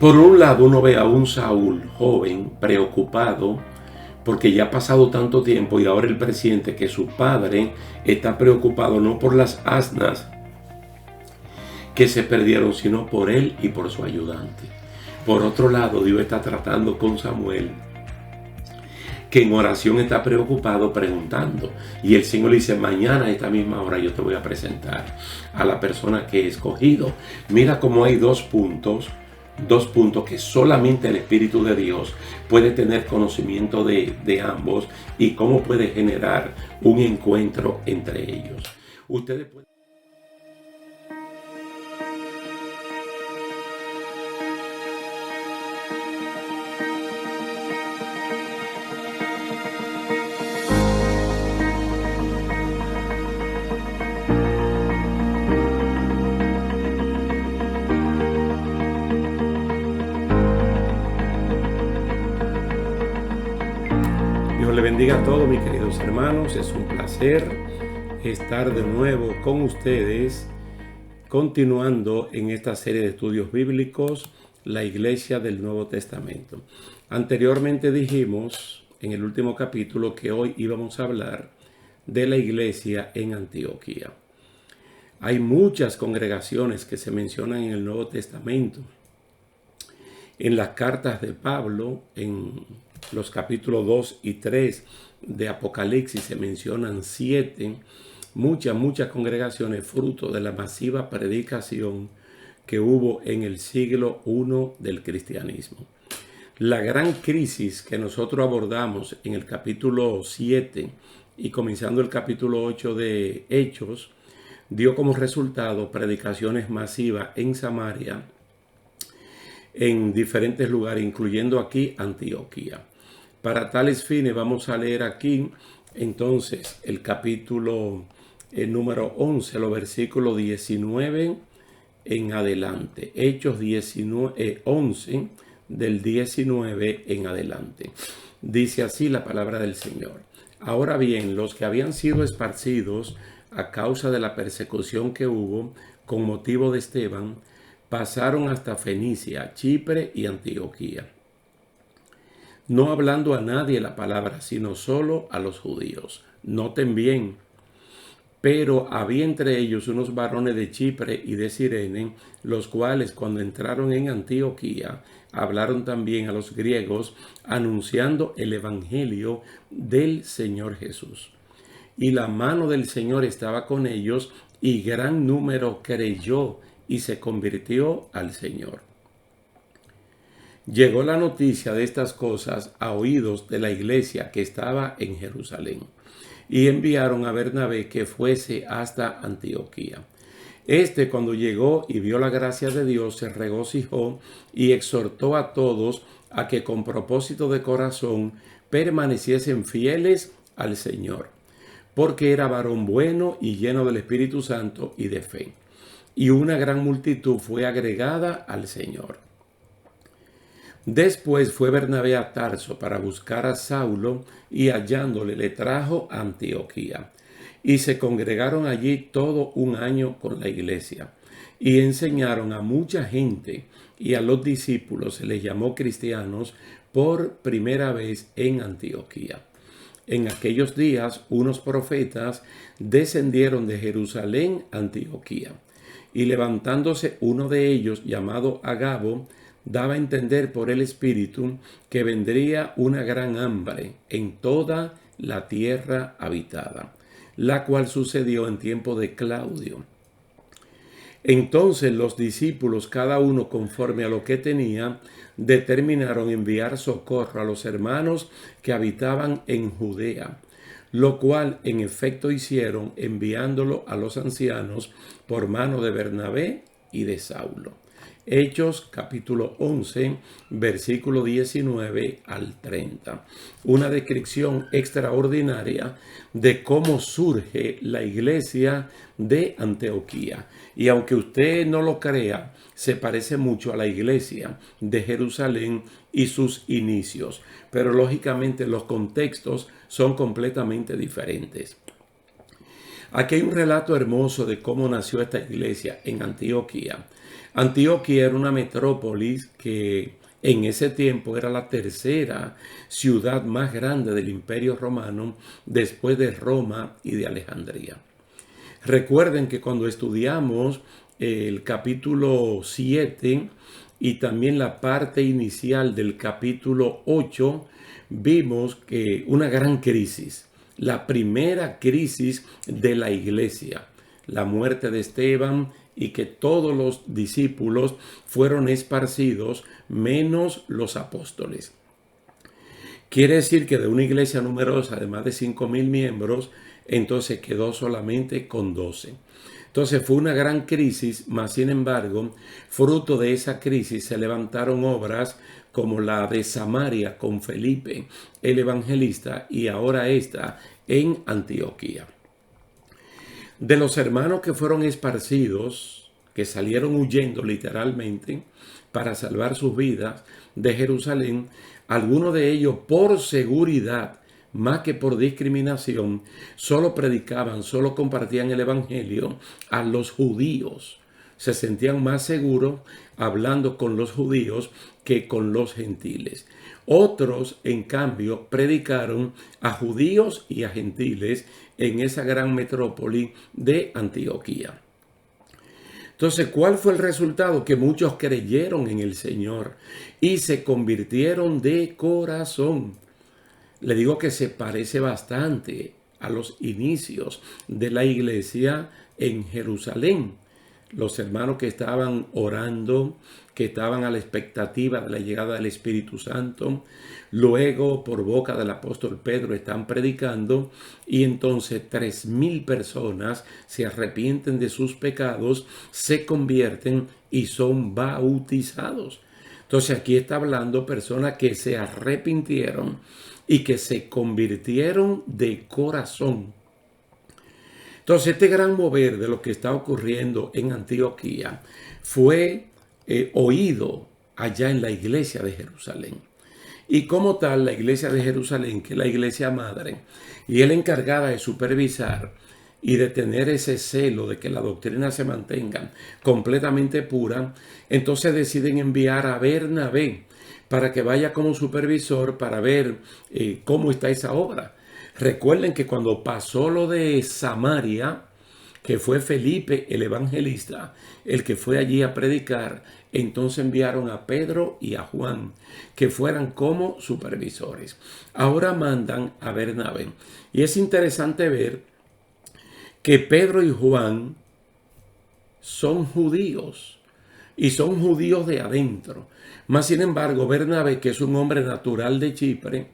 Por un lado uno ve a un Saúl joven, preocupado, porque ya ha pasado tanto tiempo y ahora el presidente que su padre está preocupado no por las asnas que se perdieron, sino por él y por su ayudante. Por otro lado, Dios está tratando con Samuel, que en oración está preocupado preguntando. Y el Señor le dice, mañana a esta misma hora yo te voy a presentar a la persona que he escogido. Mira cómo hay dos puntos que solamente el Espíritu de Dios puede tener conocimiento de ambos y cómo puede generar un encuentro entre ellos. Ustedes pueden... Dios le bendiga a todos mis queridos hermanos. Es un placer estar de nuevo con ustedes, continuando en esta serie de estudios bíblicos, la Iglesia del Nuevo Testamento. Anteriormente dijimos en el último capítulo que hoy íbamos a hablar de la iglesia en Antioquía. Hay muchas congregaciones que se mencionan en el Nuevo Testamento. En las cartas de Pablo, en los capítulos 2 y 3 de Apocalipsis se mencionan 7, muchas congregaciones fruto de la masiva predicación que hubo en el siglo I del cristianismo. La gran crisis que nosotros abordamos en el capítulo 7 y comenzando el capítulo 8 de Hechos, dio como resultado predicaciones masivas en Samaria, en diferentes lugares, incluyendo aquí Antioquía. Para tales fines vamos a leer aquí entonces el capítulo número 11, los versículos 19 en adelante. Hechos 11 del 19 en adelante. Dice así la palabra del Señor. Ahora bien, los que habían sido esparcidos a causa de la persecución que hubo con motivo de Esteban, pasaron hasta Fenicia, Chipre y Antioquía, no hablando a nadie la palabra, sino solo a los judíos. Noten bien, pero había entre ellos unos varones de Chipre y de Cirene, los cuales cuando entraron en Antioquía, hablaron también a los griegos, anunciando el evangelio del Señor Jesús. Y la mano del Señor estaba con ellos, y gran número creyó y se convirtió al Señor. Llegó la noticia de estas cosas a oídos de la iglesia que estaba en Jerusalén, y enviaron a Bernabé que fuese hasta Antioquía. Cuando llegó y vio la gracia de Dios, se regocijó y exhortó a todos a que con propósito de corazón permaneciesen fieles al Señor, porque era varón bueno y lleno del Espíritu Santo y de fe. Y una gran multitud fue agregada al Señor. Después fue Bernabé a Tarso para buscar a Saulo, y hallándole le trajo a Antioquía. Y se congregaron allí todo un año con la iglesia, y enseñaron a mucha gente, y a los discípulos se les llamó cristianos por primera vez en Antioquía. En aquellos días unos profetas descendieron de Jerusalén a Antioquía, y levantándose uno de ellos, llamado Agabo, daba a entender por el Espíritu que vendría una gran hambre en toda la tierra habitada, la cual sucedió en tiempo de Claudio. Entonces los discípulos, cada uno conforme a lo que tenía, determinaron enviar socorro a los hermanos que habitaban en Judea, lo cual en efecto hicieron, enviándolo a los ancianos por mano de Bernabé y de Saulo. Hechos capítulo 11, versículo 19 al 30. Una descripción extraordinaria de cómo surge la iglesia de Antioquía. Y aunque usted no lo crea, se parece mucho a la iglesia de Jerusalén y sus inicios. Pero lógicamente los contextos son completamente diferentes. Aquí hay un relato hermoso de cómo nació esta iglesia en Antioquía. Antioquía era una metrópolis que en ese tiempo era la tercera ciudad más grande del Imperio Romano después de Roma y de Alejandría. Recuerden que cuando estudiamos el capítulo 7 y también la parte inicial del capítulo 8, vimos que una gran crisis, la primera crisis de la iglesia, la muerte de Esteban y que todos los discípulos fueron esparcidos menos los apóstoles. Quiere decir que de una iglesia numerosa de más de 5,000 miembros, entonces quedó solamente con 12. Entonces fue una gran crisis, mas sin embargo, fruto de esa crisis se levantaron obras como la de Samaria con Felipe, el evangelista, y ahora esta en Antioquía. De los hermanos que fueron esparcidos, que salieron huyendo literalmente para salvar sus vidas de Jerusalén, algunos de ellos por seguridad, más que por discriminación, solo predicaban, solo compartían el evangelio a los judíos. Se sentían más seguros hablando con los judíos que con los gentiles. Otros, en cambio, predicaron a judíos y a gentiles en esa gran metrópoli de Antioquía. Entonces, ¿cuál fue el resultado? Que muchos creyeron en el Señor y se convirtieron de corazón. Le digo que se parece bastante a los inicios de la iglesia en Jerusalén. Los hermanos que estaban orando, que estaban a la expectativa de la llegada del Espíritu Santo, luego por boca del apóstol Pedro están predicando y entonces 3,000 personas se arrepienten de sus pecados, se convierten y son bautizados. Entonces aquí está hablando personas que se arrepintieron y que se convirtieron de corazón. Entonces este gran mover de lo que está ocurriendo en Antioquía fue oído allá en la iglesia de Jerusalén. Y como tal, la iglesia de Jerusalén, que es la iglesia madre, y es la encargada de supervisar y de tener ese celo de que la doctrina se mantenga completamente pura, entonces deciden enviar a Bernabé para que vaya como supervisor para ver cómo está esa obra. Recuerden que cuando pasó lo de Samaria, que fue Felipe el evangelista, el que fue allí a predicar, entonces enviaron a Pedro y a Juan, que fueran como supervisores. Ahora mandan a Bernabé. Y es interesante ver que Pedro y Juan son judíos, y son judíos de adentro. Mas sin embargo, Bernabé, que es un hombre natural de Chipre,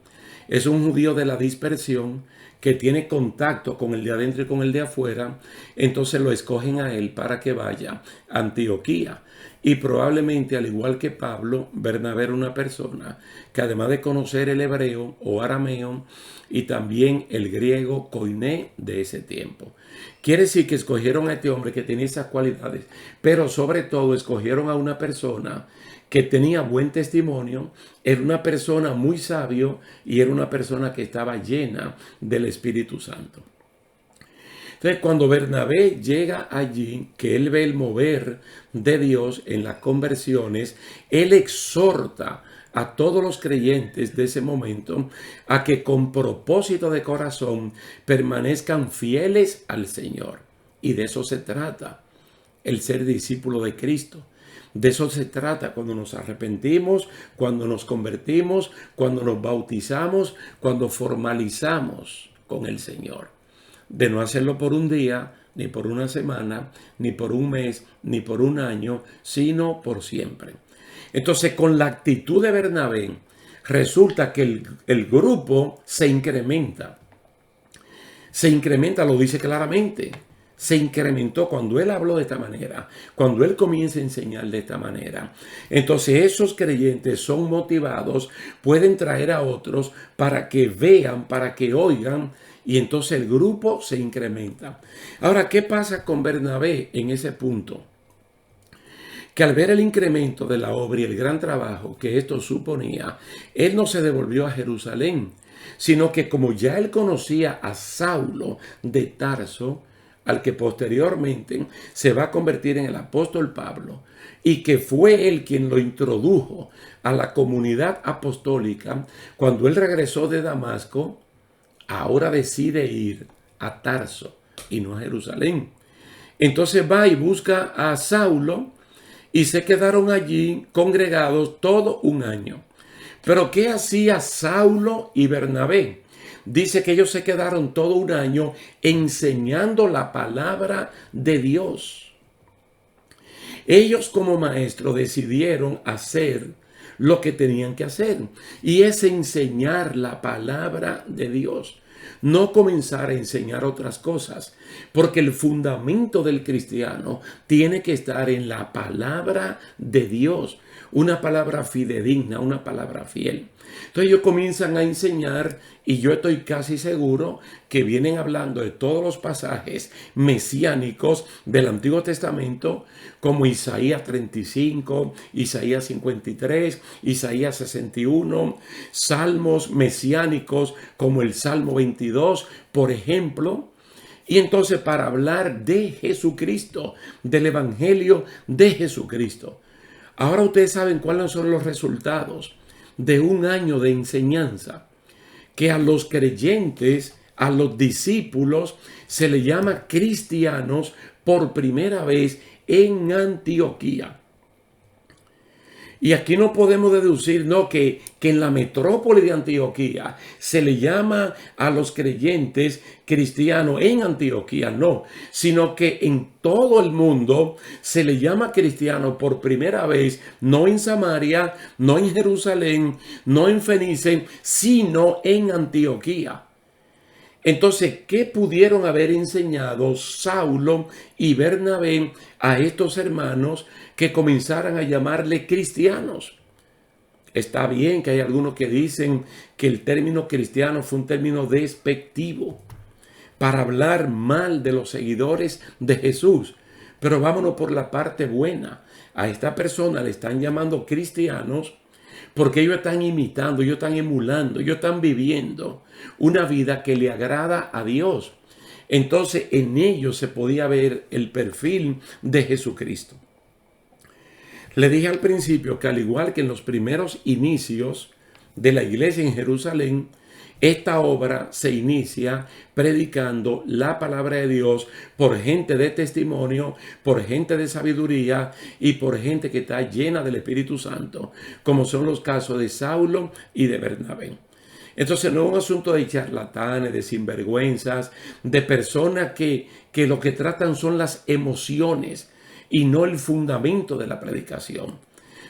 es un judío de la dispersión que tiene contacto con el de adentro y con el de afuera, entonces lo escogen a él para que vaya a Antioquía. Y probablemente, al igual que Pablo, Bernabé era una persona que además de conocer el hebreo o arameo y también el griego koiné de ese tiempo. Quiere decir que escogieron a este hombre que tenía esas cualidades, pero sobre todo escogieron a una persona que tenía buen testimonio, era una persona muy sabio y era una persona que estaba llena del Espíritu Santo. Entonces, cuando Bernabé llega allí, que él ve el mover de Dios en las conversiones, él exhorta a todos los creyentes de ese momento a que con propósito de corazón permanezcan fieles al Señor. Y de eso se trata, el ser discípulo de Cristo. De eso se trata cuando nos arrepentimos, cuando nos convertimos, cuando nos bautizamos, cuando formalizamos con el Señor. De no hacerlo por un día, ni por una semana, ni por un mes, ni por un año, sino por siempre. Entonces, con la actitud de Bernabé, resulta que el grupo se incrementa. Se incrementa, lo dice claramente. Se incrementó cuando él habló de esta manera, cuando él comienza a enseñar de esta manera. Entonces esos creyentes son motivados, pueden traer a otros para que vean, para que oigan, y entonces el grupo se incrementa. Ahora, ¿qué pasa con Bernabé en ese punto? Que al ver el incremento de la obra y el gran trabajo que esto suponía, él no se devolvió a Jerusalén, sino que como ya él conocía a Saulo de Tarso, al que posteriormente se va a convertir en el apóstol Pablo, y que fue él quien lo introdujo a la comunidad apostólica, cuando él regresó de Damasco, ahora decide ir a Tarso y no a Jerusalén. Entonces va y busca a Saulo y se quedaron allí congregados todo un año. Pero ¿qué hacía Saulo y Bernabé? Dice que ellos se quedaron todo un año enseñando la palabra de Dios. Ellos como maestros decidieron hacer lo que tenían que hacer, y es enseñar la palabra de Dios. No comenzar a enseñar otras cosas, porque el fundamento del cristiano tiene que estar en la palabra de Dios, una palabra fidedigna, una palabra fiel. Entonces ellos comienzan a enseñar, y yo estoy casi seguro que vienen hablando de todos los pasajes mesiánicos del Antiguo Testamento, como Isaías 35, Isaías 53, Isaías 61, salmos mesiánicos como el Salmo 22, por ejemplo. Y entonces, para hablar de Jesucristo, del Evangelio de Jesucristo. Ahora ustedes saben cuáles son los resultados de un año de enseñanza, que a los creyentes, a los discípulos, se le llama cristianos por primera vez en Antioquía. Y aquí no podemos deducir, no, que en la metrópoli de Antioquía se le llama a los creyentes cristianos en Antioquía, no, sino que en todo el mundo se le llama cristiano por primera vez, no en Samaria, no en Jerusalén, no en Fenice, sino en Antioquía. Entonces, ¿qué pudieron haber enseñado Saulo y Bernabé a estos hermanos que comenzaran a llamarle cristianos? Está bien que hay algunos que dicen que el término cristiano fue un término despectivo para hablar mal de los seguidores de Jesús. Pero vámonos por la parte buena. A esta persona le están llamando cristianos porque ellos están imitando, ellos están emulando, ellos están viviendo una vida que le agrada a Dios. Entonces en ellos se podía ver el perfil de Jesucristo. Le dije al principio que al igual que en los primeros inicios de la iglesia en Jerusalén, esta obra se inicia predicando la palabra de Dios por gente de testimonio, por gente de sabiduría y por gente que está llena del Espíritu Santo, como son los casos de Saulo y de Bernabé. Entonces no es un asunto de charlatanes, de sinvergüenzas, de personas que lo que tratan son las emociones y no el fundamento de la predicación.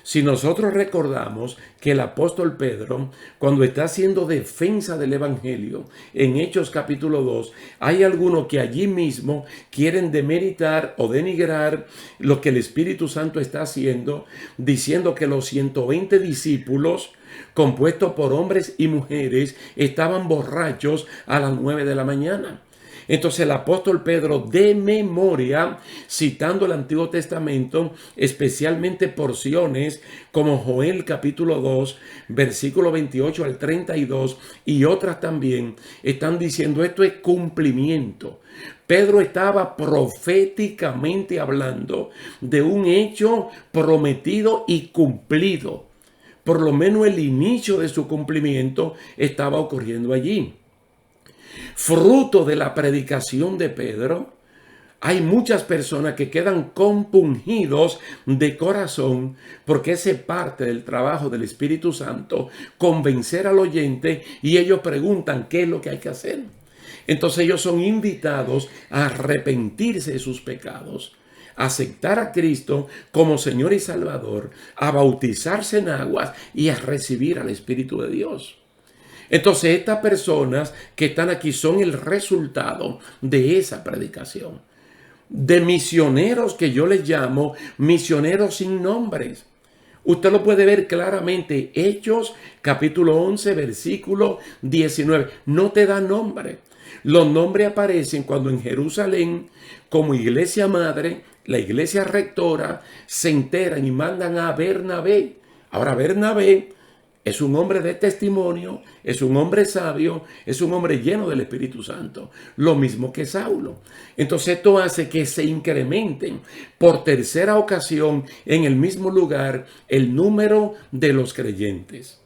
Si nosotros recordamos que el apóstol Pedro, cuando está haciendo defensa del Evangelio, en Hechos capítulo 2, hay algunos que allí mismo quieren demeritar o denigrar lo que el Espíritu Santo está haciendo, diciendo que los 120 discípulos, compuestos por hombres y mujeres, estaban borrachos a las 9 de la mañana. Entonces el apóstol Pedro, de memoria, citando el Antiguo Testamento, especialmente porciones como Joel capítulo 2, versículo 28 al 32 y otras también, están diciendo esto es cumplimiento. Pedro estaba proféticamente hablando de un hecho prometido y cumplido. Por lo menos el inicio de su cumplimiento estaba ocurriendo allí. Fruto de la predicación de Pedro, hay muchas personas que quedan compungidos de corazón, porque ese parte del trabajo del Espíritu Santo, convencer al oyente, y ellos preguntan qué es lo que hay que hacer. Entonces ellos son invitados a arrepentirse de sus pecados, a aceptar a Cristo como Señor y Salvador, a bautizarse en aguas y a recibir al Espíritu de Dios. Entonces estas personas que están aquí son el resultado de esa predicación. De misioneros que yo les llamo misioneros sin nombres. Usted lo puede ver claramente. Hechos capítulo 11 versículo 19. No te da nombre. Los nombres aparecen cuando en Jerusalén, como iglesia madre, la iglesia rectora, se enteran y mandan a Bernabé. Ahora Bernabé Es un hombre de testimonio, es un hombre sabio, es un hombre lleno del Espíritu Santo. Lo mismo que Saulo. Entonces esto hace que se incrementen por tercera ocasión en el mismo lugar el número de los creyentes.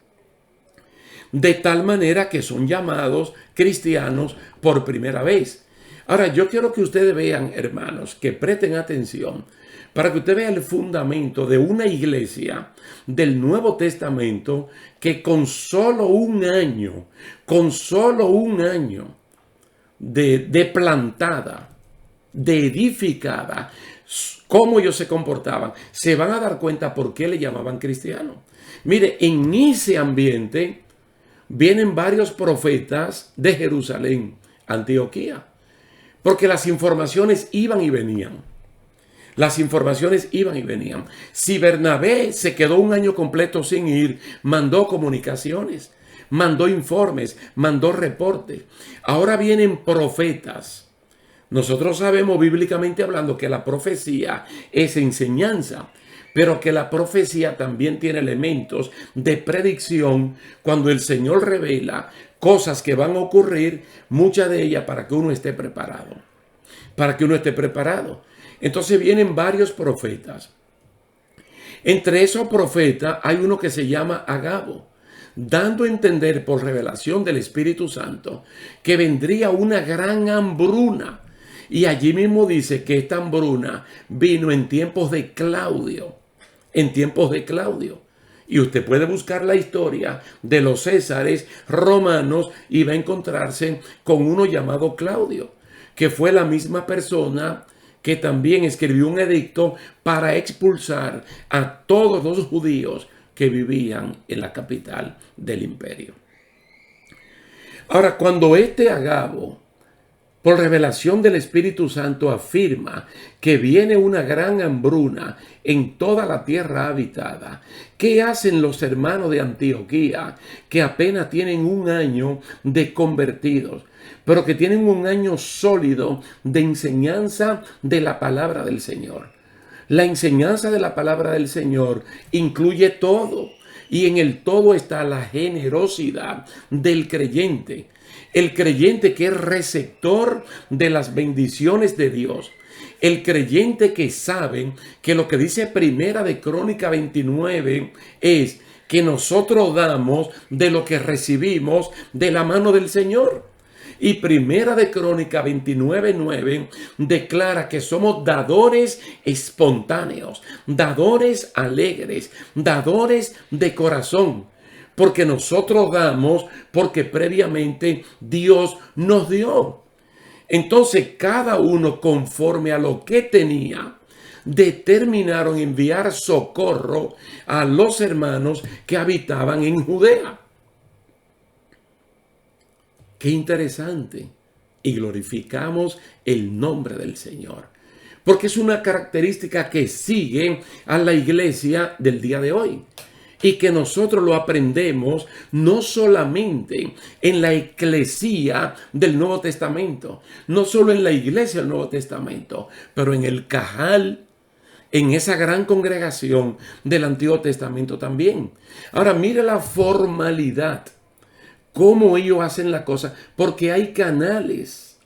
De tal manera que son llamados cristianos por primera vez. Ahora, yo quiero que ustedes vean, hermanos, que presten atención para que usted vea el fundamento de una iglesia del Nuevo Testamento que con solo un año de plantada, de edificada, cómo ellos se comportaban, se van a dar cuenta por qué le llamaban cristiano. Mire, en ese ambiente vienen varios profetas de Jerusalén, Antioquía, porque las informaciones iban y venían. Las informaciones iban y venían. Si Bernabé se quedó un año completo sin ir, mandó comunicaciones, mandó informes, mandó reportes. Ahora vienen profetas. Nosotros sabemos bíblicamente hablando que la profecía es enseñanza, pero que la profecía también tiene elementos de predicción cuando el Señor revela cosas que van a ocurrir, muchas de ellas para que uno esté preparado. Para que uno esté preparado. Entonces vienen varios profetas. Entre esos profetas hay uno que se llama Agabo, dando a entender por revelación del Espíritu Santo que vendría una gran hambruna. Y allí mismo dice que esta hambruna vino en tiempos de Claudio. En tiempos de Claudio. Y usted puede buscar la historia de los césares romanos y va a encontrarse con uno llamado Claudio, que fue la misma persona que también escribió un edicto para expulsar a todos los judíos que vivían en la capital del imperio. Ahora, cuando este Agabo, por revelación del Espíritu Santo, afirma que viene una gran hambruna en toda la tierra habitada, ¿qué hacen los hermanos de Antioquía que apenas tienen un año de convertidos, pero que tienen un año sólido de enseñanza de la palabra del Señor? La enseñanza de la palabra del Señor incluye todo, y en el todo está la generosidad del creyente. El creyente que es receptor de las bendiciones de Dios. El creyente que sabe que lo que dice Primera de Crónica 29 es que nosotros damos de lo que recibimos de la mano del Señor. Y Primera de Crónica 29:9 declara que somos dadores espontáneos, dadores alegres, dadores de corazón. Porque nosotros damos porque previamente Dios nos dio. Entonces cada uno conforme a lo que tenía, determinaron enviar socorro a los hermanos que habitaban en Judea. Qué interesante. Y glorificamos el nombre del Señor. Porque es una característica que sigue a la iglesia del día de hoy. Y que nosotros lo aprendemos no solamente en la eclesía del Nuevo Testamento, no solo en la iglesia del Nuevo Testamento, pero en el Cajal, en esa gran congregación del Antiguo Testamento también. Ahora mire la formalidad, cómo ellos hacen la cosa, porque hay canales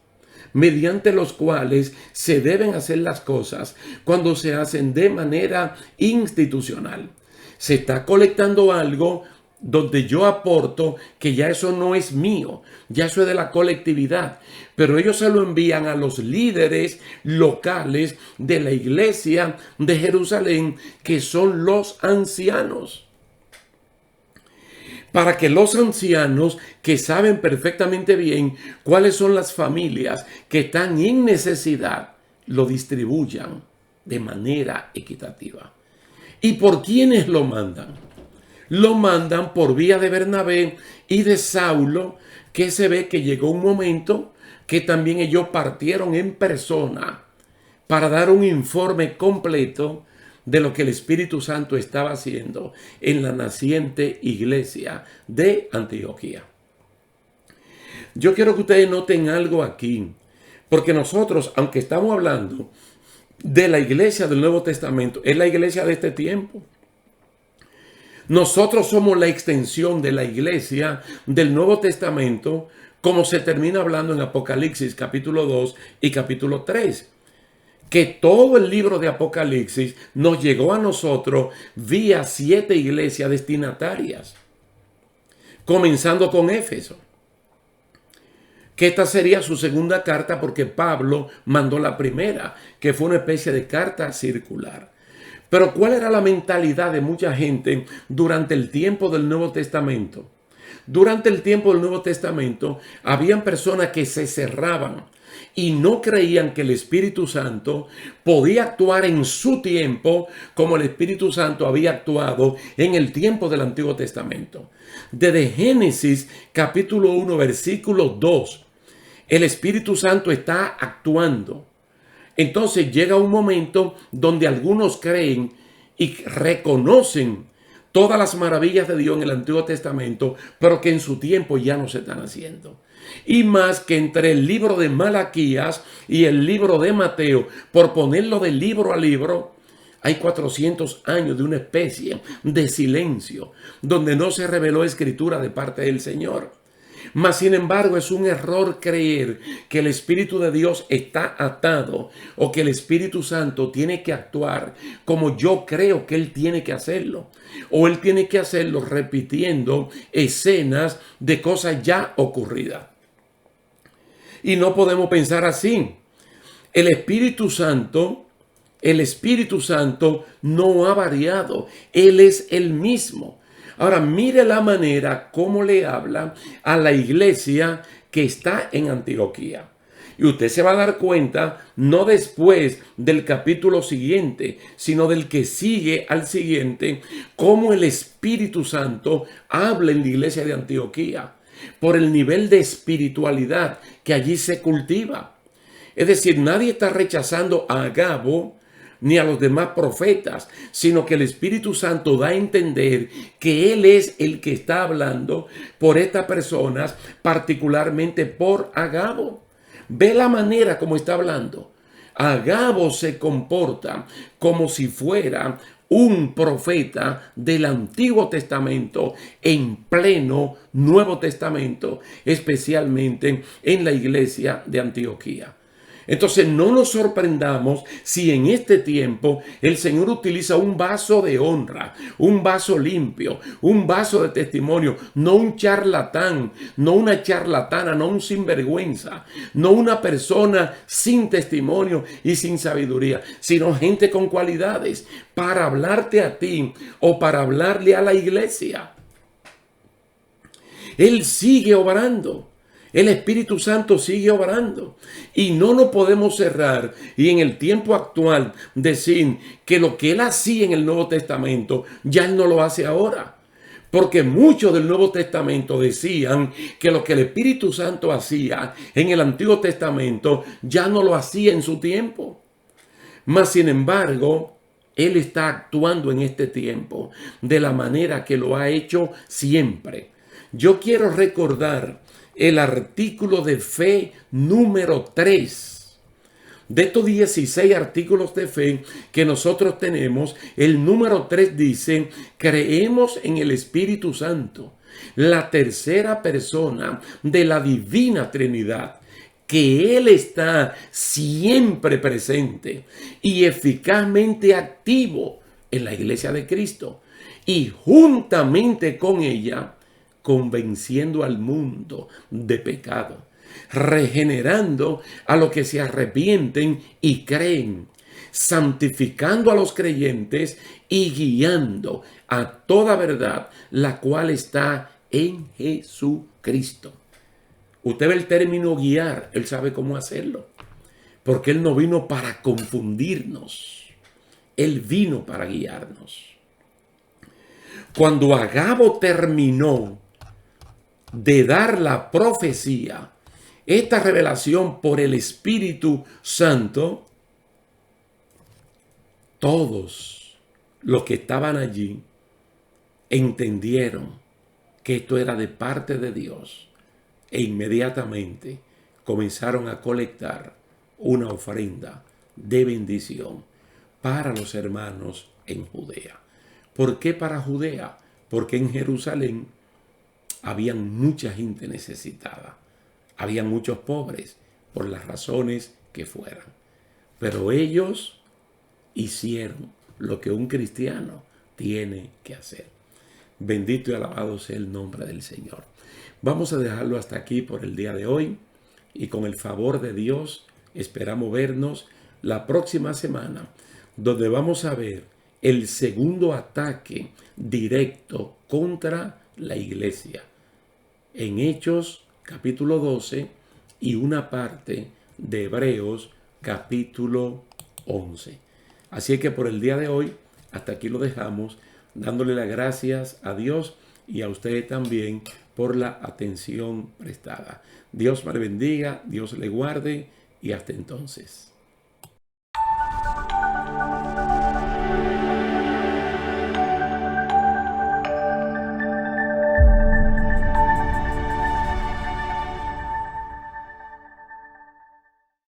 mediante los cuales se deben hacer las cosas cuando se hacen de manera institucional. Se está colectando algo donde yo aporto, que ya eso no es mío, ya eso es de la colectividad. Pero ellos se lo envían a los líderes locales de la iglesia de Jerusalén, que son los ancianos. Para que los ancianos, que saben perfectamente bien cuáles son las familias que están en necesidad, lo distribuyan de manera equitativa. ¿Y por quiénes lo mandan? Lo mandan por vía de Bernabé y de Saulo, que se ve que llegó un momento que también ellos partieron en persona para dar un informe completo de lo que el Espíritu Santo estaba haciendo en la naciente iglesia de Antioquía. Yo quiero que ustedes noten algo aquí, porque nosotros, aunque estamos hablando de la iglesia del Nuevo Testamento, es la iglesia de este tiempo. Nosotros somos la extensión de la iglesia del Nuevo Testamento, como se termina hablando en Apocalipsis capítulo 2 y capítulo 3. Que todo el libro de Apocalipsis nos llegó a nosotros vía 7 iglesias destinatarias, comenzando con Éfeso, que esta sería su segunda carta porque Pablo mandó la primera, que fue una especie de carta circular. Pero ¿cuál era la mentalidad de mucha gente durante el tiempo del Nuevo Testamento? Durante el tiempo del Nuevo Testamento habían personas que se cerraban y no creían que el Espíritu Santo podía actuar en su tiempo como el Espíritu Santo había actuado en el tiempo del Antiguo Testamento. Desde Génesis capítulo 1 versículo 2, el Espíritu Santo está actuando. Entonces llega un momento donde algunos creen y reconocen todas las maravillas de Dios en el Antiguo Testamento, pero que en su tiempo ya no se están haciendo. Y más que entre el libro de Malaquías y el libro de Mateo, por ponerlo de libro a libro, hay 400 años de una especie de silencio, donde no se reveló escritura de parte del Señor. Mas, sin embargo, es un error creer que el Espíritu de Dios está atado o que el Espíritu Santo tiene que actuar como yo creo que Él tiene que hacerlo. O Él tiene que hacerlo repitiendo escenas de cosas ya ocurridas. Y no podemos pensar así. El Espíritu Santo no ha variado. Él es el mismo. Ahora, mire la manera como le habla a la iglesia que está en Antioquía. Y usted se va a dar cuenta, no después del capítulo siguiente, sino del que sigue al siguiente, cómo el Espíritu Santo habla en la iglesia de Antioquía, por el nivel de espiritualidad que allí se cultiva. Es decir, nadie está rechazando a Agabo ni a los demás profetas, sino que el Espíritu Santo da a entender que Él es el que está hablando por estas personas, particularmente por Agabo. Ve la manera como está hablando. Agabo se comporta como si fuera un profeta del Antiguo Testamento en pleno Nuevo Testamento, especialmente en la iglesia de Antioquía. Entonces no nos sorprendamos si en este tiempo el Señor utiliza un vaso de honra, un vaso limpio, un vaso de testimonio, no un charlatán, no una charlatana, no un sinvergüenza, no una persona sin testimonio y sin sabiduría, sino gente con cualidades para hablarte a ti o para hablarle a la iglesia. Él sigue obrando. El Espíritu Santo sigue obrando y no nos podemos cerrar y en el tiempo actual decir que lo que Él hacía en el Nuevo Testamento ya Él no lo hace ahora. Porque muchos del Nuevo Testamento decían que lo que el Espíritu Santo hacía en el Antiguo Testamento ya no lo hacía en su tiempo. Mas, sin embargo, Él está actuando en este tiempo de la manera que lo ha hecho siempre. Yo quiero recordar el artículo de fe número 3. De estos 16 artículos de fe que nosotros tenemos, el número 3 dice: creemos en el Espíritu Santo, la tercera persona de la Divina Trinidad, que Él está siempre presente y eficazmente activo en la iglesia de Cristo, y juntamente con ella convenciendo al mundo de pecado, regenerando a los que se arrepienten y creen, santificando a los creyentes y guiando a toda verdad, la cual está en Jesucristo. Usted ve el término guiar, Él sabe cómo hacerlo, porque Él no vino para confundirnos, Él vino para guiarnos. Cuando Agabo terminó de dar la profecía, esta revelación por el Espíritu Santo, todos los que estaban allí entendieron que esto era de parte de Dios e inmediatamente comenzaron a colectar una ofrenda de bendición para los hermanos en Judea. ¿Por qué para Judea? porque en Jerusalén había mucha gente necesitada, había muchos pobres, por las razones que fueran. Pero ellos hicieron lo que un cristiano tiene que hacer. Bendito y alabado sea el nombre del Señor. Vamos a dejarlo hasta aquí por el día de hoy y con el favor de Dios esperamos vernos la próxima semana, donde vamos a ver el segundo ataque directo contra la iglesia en Hechos capítulo 12 y una parte de Hebreos capítulo 11. Así que por el día de hoy, hasta aquí lo dejamos, dándole las gracias a Dios y a ustedes también por la atención prestada. Dios me bendiga, Dios le guarde y hasta entonces.